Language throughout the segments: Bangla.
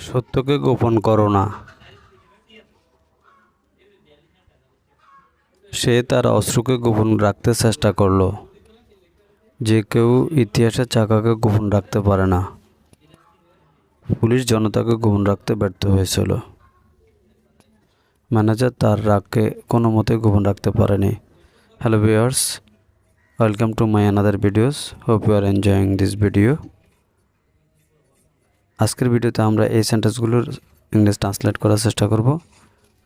সত্যকে গোপন করো না। সে তার অশ্রুকে গোপন রাখতে চেষ্টা করলো। যে কেউ ইতিহাসের চাকাকে গোপন রাখতে পারে না। পুলিশ জনতাকে গোপন রাখতে ব্যর্থ হয়েছিল। ম্যানেজার তার রাগকে কোনো মতে গোপন রাখতে পারেনি। Hello viewers, welcome to my another videos. Hope you are enjoying this video. আজকের ভিডিওতে আমরা এই সেন্টেন্সগুলোর ইংলিশ ট্রান্সলেট করার চেষ্টা করব।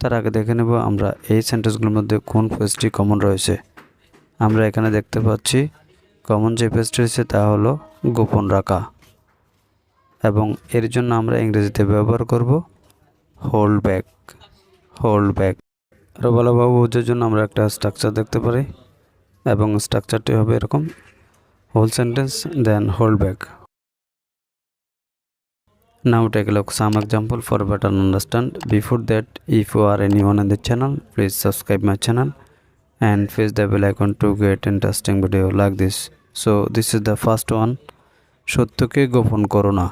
তার আগে দেখে নেব আমরা এই সেন্টেন্সগুলোর মধ্যে কোন ফ্রেজটি কমন রয়েছে। আমরা এখানে দেখতে পাচ্ছি কমন যে ফ্রেজটি রয়েছে তা হলো গোপন রাখা, এবং এর জন্য আমরা ইংরেজিতে ব্যবহার করব হোল্ড ব্যাক। হোল্ড ব্যাক আরও ভালোভাবে বোঝার জন্য আমরা একটা স্ট্রাকচার দেখতে পারি, এবং স্ট্রাকচারটি হবে এরকম: whole sentence then hold back. Now take a look some example for better understand. Before that, if you are anyone on the channel, please subscribe my channel and press the bell icon to get interesting video like this. So this is the first one. সত্যকে গোপন করো না।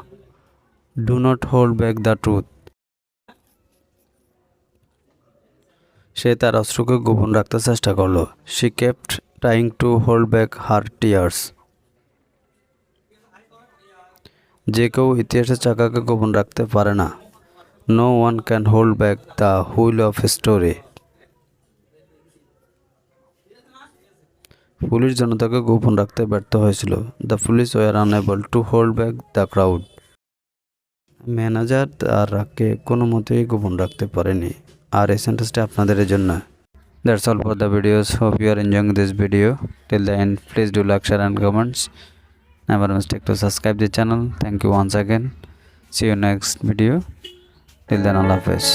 Do not hold back the truth. সে তার অশ্রুকে গোপন রাখতে চেষ্টা করলো। She kept trying to hold back her tears. যে কেউ ইতিহাসের চাকাকে গোপন রাখতে পারে না। No one can hold back the wheel of history. Police জনতাকে গোপন রাখতে ব্যর্থ হয়েছিল। The police were unable to hold back the crowd. Manager তার রাগকে কোনো মতেই গোপন রাখতে পারেনি। আর এই সেন্টেন্সটা আপনাদের জন্য। That's all for the videos. Hope you are enjoying this video. Till the end, please do like, share and comments. Never mistake to subscribe the channel. Thank you once again. See you next video. Till then, Allah Hafiz.